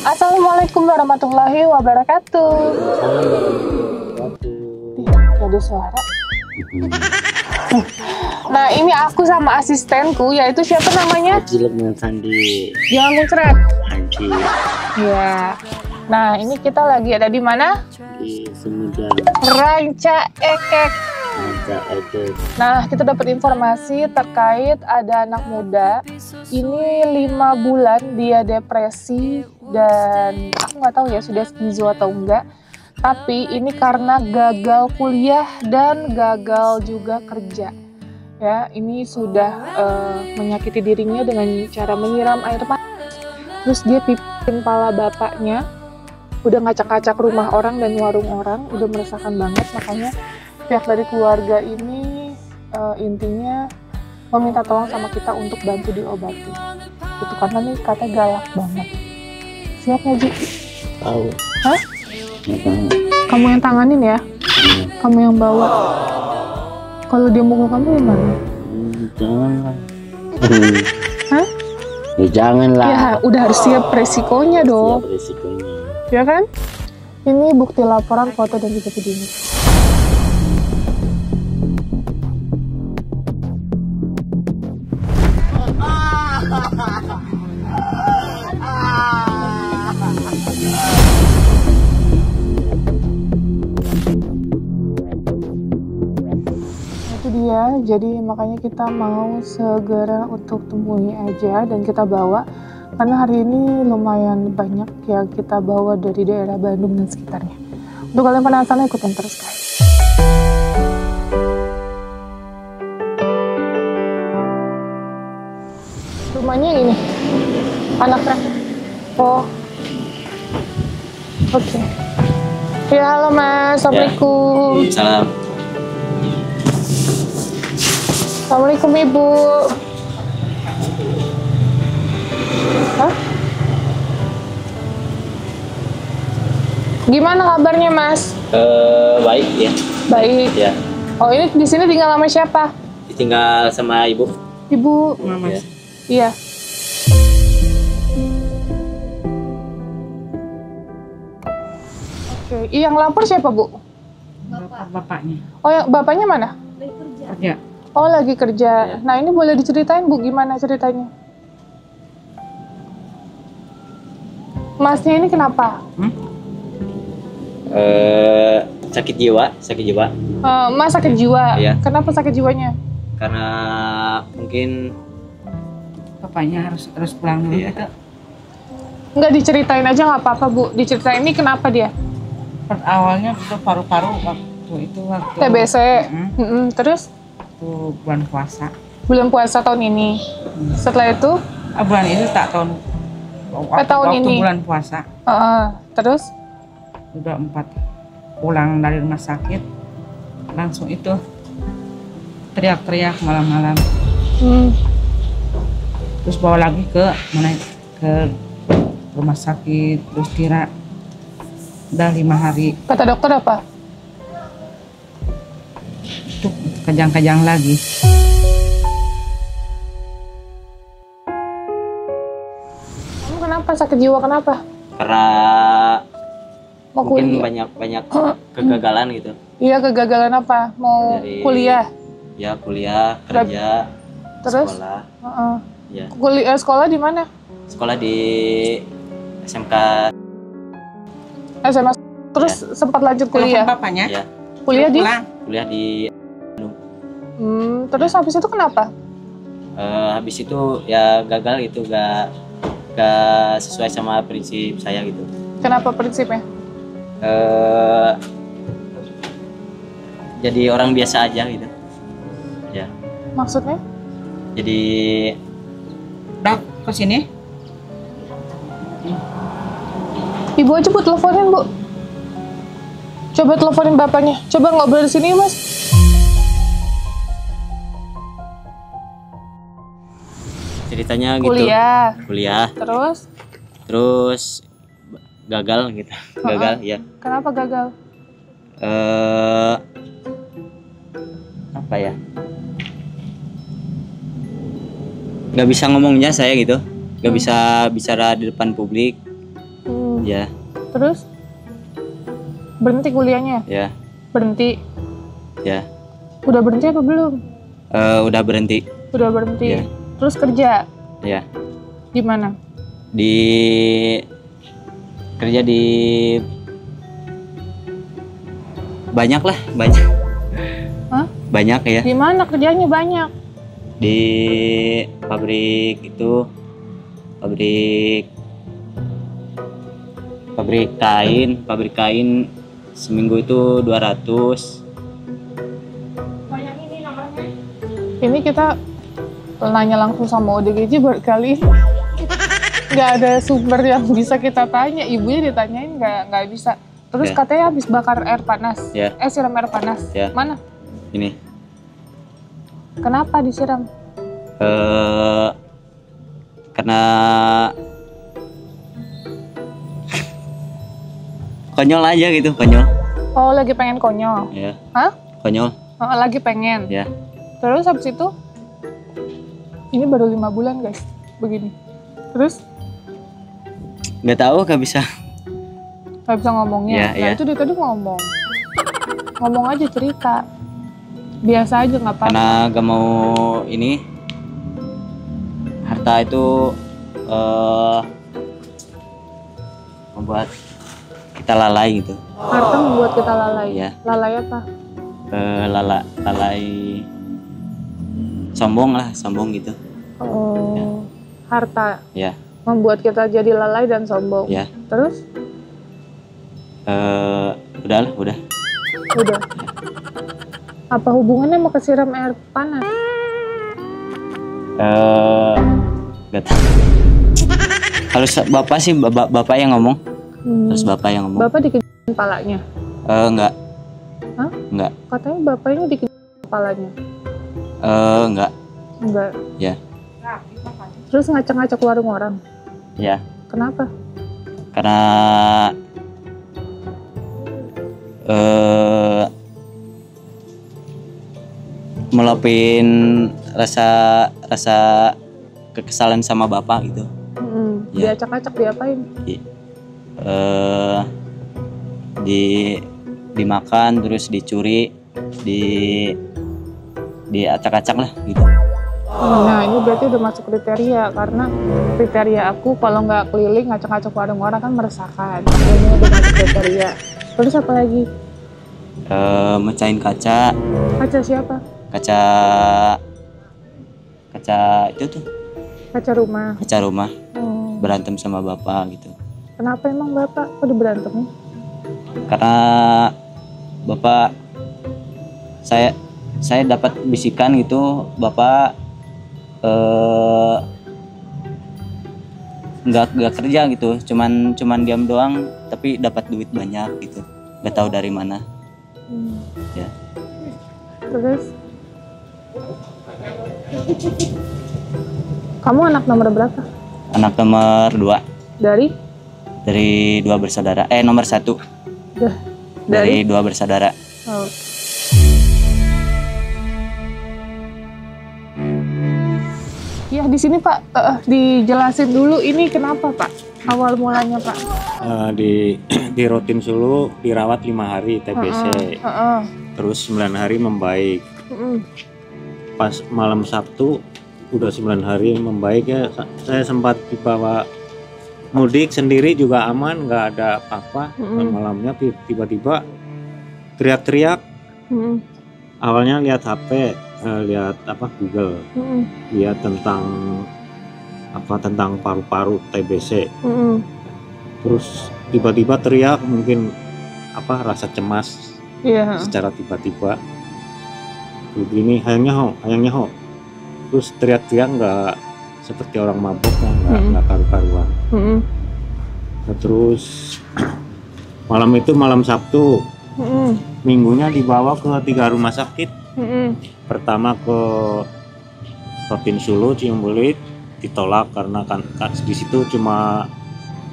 Assalamualaikum warahmatullahi wabarakatuh. Ada suara. Nah, ini aku sama asistenku, yaitu siapa namanya? Jilid Sandi. Jangan muncrat. Anji. Ya. Nah, ini kita lagi ada di mana? Di Semujan. Ranca Ekek. Ranca Ekek. Nah, kita dapat informasi terkait ada anak muda. Ini 5 bulan dia depresi dan aku nggak tahu ya sudah skizo atau enggak. Tapi ini karena gagal kuliah dan gagal juga kerja. Ya, ini sudah menyakiti dirinya dengan cara menyiram air mata. Terus dia pipin kepala bapaknya. Udah ngacak-ngacak rumah orang dan warung orang, udah meresahkan banget. Makanya pihak dari keluarga ini intinya meminta tolong sama kita untuk bantu diobati. Itu karena nih katanya galak banget. Siap nggak, Ji? Tahu. Hah? Tahu. Kamu yang tanganin ya? Kamu yang bawa. Kalau dia mukul kamu gimana? Jangan lah. Hah? Ya jangan lah. Ya udah harus siap resikonya dong. Siap resikonya. Ya kan? Ini bukti laporan, foto dan juga videonya. Itu dia, jadi makanya kita mau segera untuk temui aja dan kita bawa. Karena hari ini lumayan banyak yang kita bawa dari daerah Bandung dan sekitarnya. Untuk kalian penasaran, ikutin terus guys. Rumahnya yang ini, anaknya. Oh, oke. Ya halo Mas, assalamualaikum. Salam. Assalamualaikum Ibu. Hah? Gimana kabarnya Mas? Baik ya. Baik. Ya. Oh ini di sini tinggal sama siapa? Tinggal sama ibu. Ibu. Mama. Ya. Iya. Oke. Yang lapor siapa Bu? Bapaknya. Oh yang bapaknya mana? Kerja. Oh lagi kerja. Ya. Nah ini boleh diceritain Bu gimana ceritanya? Masnya ini kenapa? Sakit jiwa. Mas sakit jiwa. Iya. Kenapa sakit jiwanya? Karena mungkin Bapaknya harus pulang dulu Iya. gitu. Nggak diceritain aja nggak apa-apa Bu. Diceritain ini kenapa dia? Awalnya itu paru-paru waktu TBC. Terus waktu bulan puasa. bulan puasa tahun ini. Setelah itu? Bulan itu tak tahun. Tahun waktu ini. bulan puasa. Terus? Udah 4 pulang dari rumah sakit. Langsung itu teriak-teriak malam-malam. Terus bawa lagi ke rumah sakit, terus kira udah 5 hari. Kata dokter apa? Itu kejang-kejang lagi. Kamu kenapa sakit jiwa kenapa? karena Mau mungkin kuliah? banyak kegagalan gitu. Iya kegagalan apa? Mau Dari- kuliah? Ya kuliah, kerja, Terus? sekolah. Ya. Kuliah sekolah di mana? Sekolah di SMK. SMA. Terus sempat lanjut kuliah? Telepon bapaknya. Ya. Kuliah di? Pulang. Kuliah di Terus habis itu kenapa? habis itu ya gagal gitu, gak sesuai sama prinsip saya gitu. Kenapa prinsipnya? Jadi orang biasa aja gitu. Ya. Maksudnya? Jadi Dok, ke sini. Ibu aja Bu teleponin Bu. Coba teleponin bapaknya. Coba ngobrol di sini Mas. ceritanya gitu. Kuliah. Terus gagal gitu. Gagal ya. Kenapa gagal? Apa ya? Nggak bisa ngomongnya saya gitu, nggak bisa bicara di depan publik. Ya, Terus berhenti kuliahnya? ya, Berhenti. ya. Udah berhenti apa belum? Udah berhenti. Udah berhenti. Iya. Terus kerja Ya, di mana? kerja di banyak lah, banyak. Hah? Banyak ya. Di mana kerjanya banyak? Di pabrik itu, pabrik kain seminggu itu 200. Ini kita nanya langsung sama ODGJ berkali nggak ada sumber yang bisa kita tanya, ibunya ditanyain nggak bisa. Terus Ya. katanya habis bakar air panas, Ya. siram air panas. Ya. Mana? Ini Kenapa disiram? karena konyol aja gitu, konyol. Oh, lagi pengen konyol. Ya, Hah? konyol. Oh, lagi pengen. Ya. Terus habis itu, ini baru 5 bulan guys, begini. Terus Nggak tahu, nggak bisa. nggak bisa ngomongnya. Ya, Nah ya. itu dia tadi ngomong aja, cerita. Biasa aja nggak apa-apa. Karena gak mau ini, harta itu membuat kita lalai gitu. Harta membuat kita lalai. Ya. Lalai apa? Lalai sombong gitu. Oh, Ya. harta Ya, membuat kita jadi lalai dan sombong. ya. Terus Udah. udah. Apa hubungannya mau kesiram air panas? Gak tahu. Harus bapak sih, bapak yang ngomong. Harus bapak yang ngomong. Bapak dikejar kepalanya. Enggak. Hah? Enggak. Katanya bapaknya dikejar kepalanya. Enggak. Enggak. Ya. Terus ngacak-ngacak warung orang. Ya. Kenapa? Karena meluapin rasa kekesalan sama bapak gitu. Ya. Diacak-acak diapain? Dimakan, terus dicuri, diacak-acak lah gitu. Nah ini berarti udah masuk kriteria, karena kriteria aku kalau nggak keliling ngacak-ngacak warung orang kan meresahkan. Ini udah masuk kriteria. Terus apa lagi? Mecahin kaca Siapa? kaca itu tuh, Kaca rumah. kaca rumah. Hmm. Berantem sama bapak gitu. Kenapa emang bapak? Kok diberantemnya? Karena bapak, saya dapat bisikan gitu, bapak nggak kerja gitu, cuman diam doang tapi dapat duit banyak gitu, nggak tahu dari mana. Ya. Terus kamu anak nomor berapa? Anak nomor 2 dari 2 bersaudara, nomor 1 dari 2 bersaudara. Oh. Ya di sini Pak, dijelasin dulu ini kenapa Pak? Awal mulanya Pak? Di rutin Sulu dirawat 5 hari TBC, terus 9 hari membaik. Pas malam Sabtu udah 9 hari membaik ya, saya sempat dibawa mudik sendiri juga aman, nggak ada apa-apa. Malamnya tiba-tiba teriak-teriak. Awalnya lihat HP, lihat Google, lihat tentang paru-paru TBC. Terus tiba-tiba teriak, mungkin rasa cemas secara tiba-tiba. Begini, hayangnya ho. Terus teriak-teriak nggak seperti orang mabuk, nggak karu-karuan. Nah, terus malam Sabtu, minggunya dibawa ke 3 rumah sakit. Pertama ke Provinsi Sulu, Ciumbelit, ditolak karena kan di situ cuma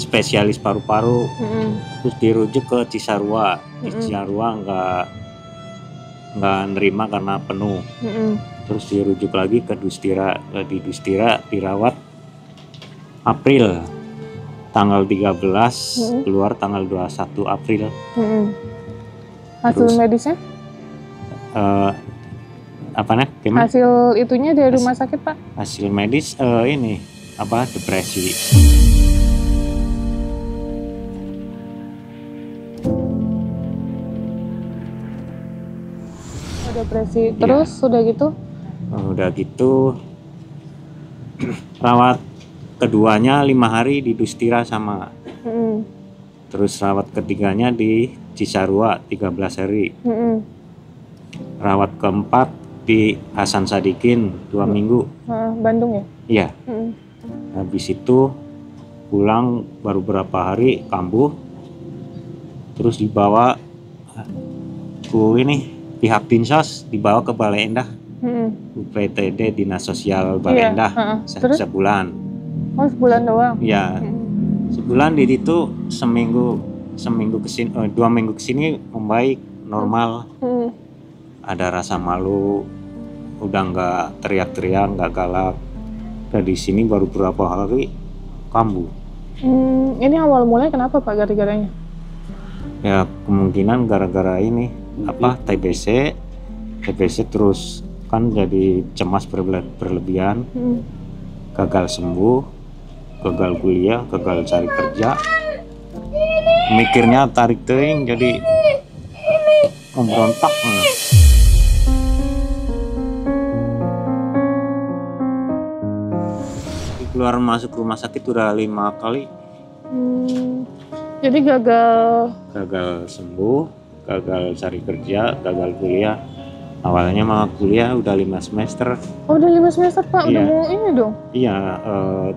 spesialis paru-paru. Terus dirujuk ke Cisarua. Di Cisarua nggak nerima karena penuh. Terus dirujuk lagi ke Dustira. Di Dustira dirawat April tanggal 13, keluar tanggal 21 April. Hasil Terus, medisnya? Apa nih? Gimana? Hasil itunya dari rumah sakit, Pak? Hasil medis ini apa? Depresi. Depresi. Terus udah gitu? Udah gitu rawat keduanya 5 hari di Dustira sama. Terus rawat ketiganya di Cisarua 13 hari. Rawat keempat di Hasan Sadikin 2 minggu. Bandung ya? Iya. Habis itu pulang baru berapa hari kambuh. Terus dibawa ke ini pihak Dinsos, dibawa ke Balai Endah. UPTD Dinas Sosial Balai Endah sebulan. Oh, sebulan doang? Iya. Sebulan di situ seminggu kesini, 2 minggu kesini membaik normal. Ada rasa malu, udah nggak teriak-teriak, nggak galak. Dan di sini baru berapa hari kambuh. Ini awal mulai kenapa Pak gara-garanya? Ya kemungkinan gara-gara ini apa TBC terus kan jadi cemas berlebihan, gagal sembuh, gagal kuliah, gagal cari kerja, mikirnya tarik teing jadi memberontak. Keluar masuk rumah sakit udah 5 kali. Jadi gagal sembuh, gagal cari kerja, gagal kuliah. Awalnya mah kuliah udah 5 semester. Oh, udah 5 semester Pak, iya. Udah mau ini dong? Iya,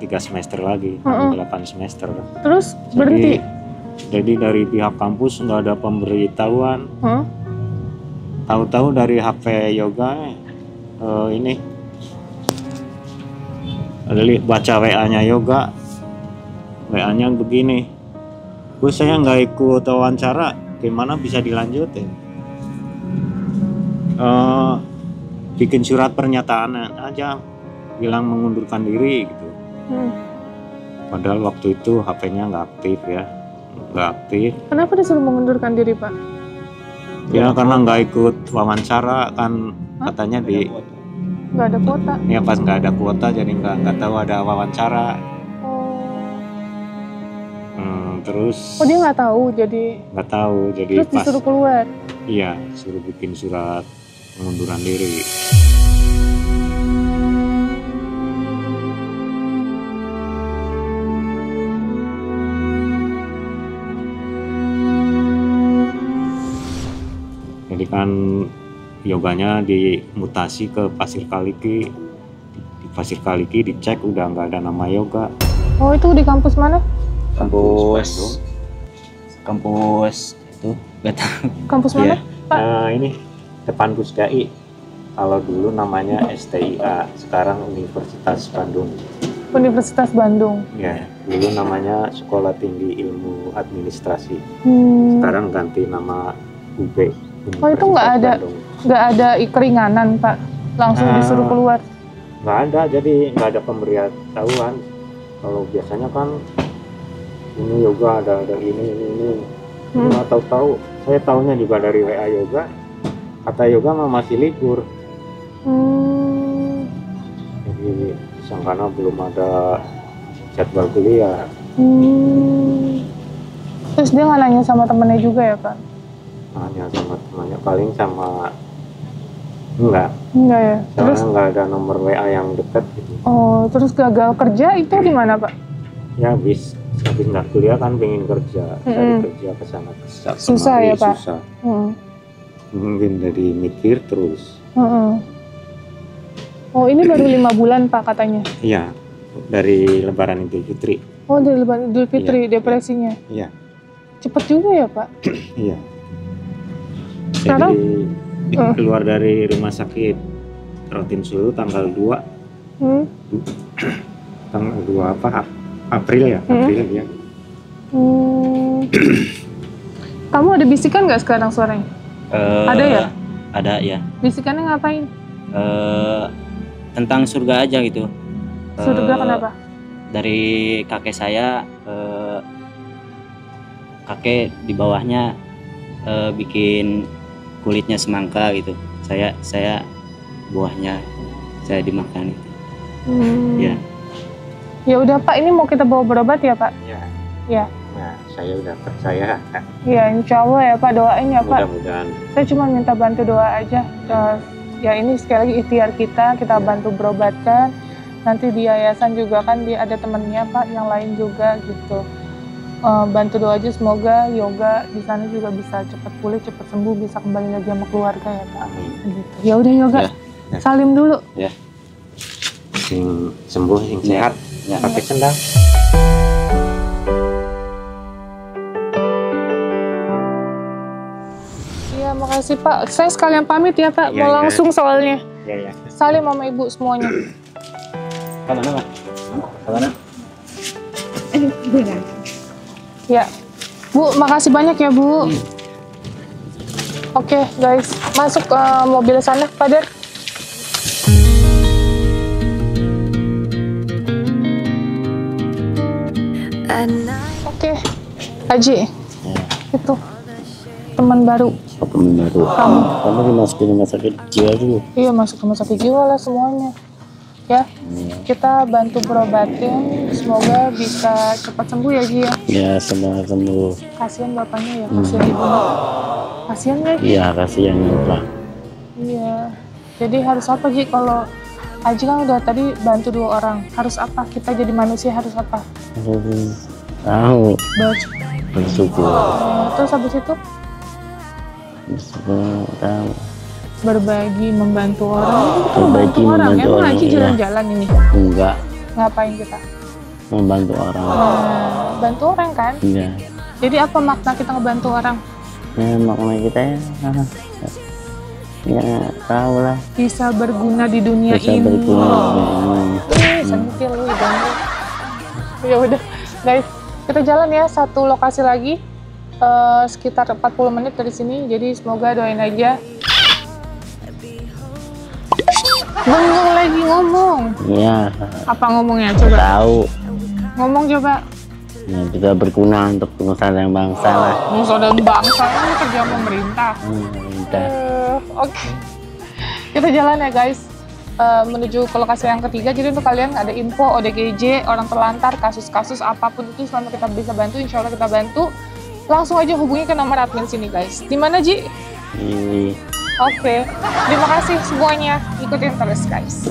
3 semester lagi, 8 semester. Terus berhenti? Jadi dari pihak kampus nggak ada pemberitahuan. Tahu-tahu dari HP yoga ini baca WA-nya yoga, WA-nya begini. Saya nggak ikut wawancara, gimana bisa dilanjutin? Bikin surat pernyataan aja, bilang mengundurkan diri gitu. Padahal waktu itu HP-nya nggak aktif ya, nggak aktif. Kenapa disuruh mengundurkan diri Pak? Ya karena nggak ikut wawancara kan, katanya di nggak ada kuota. Ya pas nggak ada kuota jadi nggak tahu ada wawancara. Terus dia nggak tahu jadi terus pas disuruh keluar. Iya, suruh bikin surat pengunduran diri. Jadi kan yoganya dimutasi ke Pasir Kaliki. Di Pasir Kaliki dicek udah nggak ada nama yoga. Oh, itu di kampus mana? Kampus itu kampus mana, Pak? Ini depan Pusdai. Kalau dulu namanya STIA, sekarang Universitas Bandung. Universitas Bandung. Ya, dulu namanya Sekolah Tinggi Ilmu Administrasi. Sekarang ganti nama UB. Oh, itu nggak ada keringanan Pak, langsung disuruh keluar? Nggak ada, jadi nggak ada pemberitahuan. Kalau biasanya kan ini yoga ada ini. Nggak tahu. Saya tahunya juga dari WA yoga. Kata yoga mah masih libur. Jadi sangkana belum ada jadwal kuliah. Terus dia nggak nanya sama temennya juga ya Pak? Nanya sama temannya, paling sama enggak ya. Terus nggak ada nomor WA yang dekat gitu. Oh, terus gagal kerja itu gimana Pak? Ya habis nggak kuliah kan pengen kerja, cari kerja kesana kesana. Susah ya Pak? Susah. Mungkin jadi mikir terus. Oh, ini baru 5 bulan Pak katanya? Iya, dari Lebaran Idul Fitri. Oh, dari Lebaran Idul Fitri depresinya? Iya. Cepet juga ya Pak? Iya. Sekarang? Jadi keluar dari rumah sakit Rotin Sulu tanggal 2. Tanggal 2 apa? April ya? April ya. Kamu ada bisikan nggak sekarang suaranya? Ada ya? Ada ya. Bisikannya ngapain? Tentang surga aja gitu. Surga kenapa? Dari kakek saya kakek di bawahnya bikin kulitnya semangka gitu. Saya buahnya saya dimakan. Ya. Ya udah Pak, ini mau kita bawa berobat ya Pak? Ya. Ya. Nah, saya udah percaya. Ya insya Allah ya Pak, doain ya Pak. Mudah-mudahan. Saya cuma minta bantu doa aja. Ya ini sekali lagi ikhtiar kita bantu berobatkan. Nanti di yayasan juga kan dia ada temennya Pak, yang lain juga gitu. Bantu doa aja, semoga Yoga di sana juga bisa cepat pulih, cepat sembuh, bisa kembali lagi sama keluarga ya Pak. Gitu. Ya udah Yoga, Ya. salim dulu. Ya. Sing sembuh, sing sehat. Ya. Pakai sendal. Iya makasih Pak. Saya sekalian pamit ya Pak, Iya, mau iya. langsung soalnya. Ya. Salim sama Ibu semuanya. Kemana Pak? Kemana? Ya, Bu, makasih banyak ya Bu. Oke guys, masuk ke mobil sana, Pak Der. Oke, Haji, itu teman baru. Teman baru. Kamu dimasukin rumah sakit jiwa dulu. Iya, masuk rumah sakit jiwa lah semuanya. Ya, kita bantu berobatin, semoga bisa cepat sembuh ya Ji ya. Ya, semoga sembuh. Kasihan bapaknya ya, kasihan ibunya. Kasihan ya Ji? Iya, kasihan Pak. Iya. Jadi harus apa Ji kalau Haji kan udah tadi bantu 2 orang, harus apa? Kita jadi manusia harus apa? Tahu. Bersyukur. Terus habis itu Tahu. berbagi, membantu orang. Berbagi, membantu Emang orang, Haji iya. jalan-jalan ini? Enggak, Ngapain kita? membantu orang. Nah, bantu orang kan? Iya. Jadi apa makna kita ngebantu orang? Ya, makna kita ya tahu lah. Bisa berguna di dunia Bisa ini. berguna. Sentil lu hidungnya. Ya udah, guys, kita jalan ya satu lokasi lagi. Sekitar 40 menit dari sini, jadi semoga doain aja. Bengong lagi ngomong. Iya, Apa ngomongnya coba? tahu. Ngomong coba. Ya, bisa berguna untuk nusa dan bangsa lah. Nusa dan bangsa ini kerja pemerintah. Udah. Oke. Kita jalan ya guys. Menuju ke lokasi yang ketiga. Jadi untuk kalian ada info ODGJ, orang terlantar, kasus-kasus apapun itu selama kita bisa bantu, insya Allah kita bantu. Langsung aja hubungi ke nomor admin sini guys. Di mana Ji? Ini. Oke. Terima kasih semuanya. Ikutin terus guys.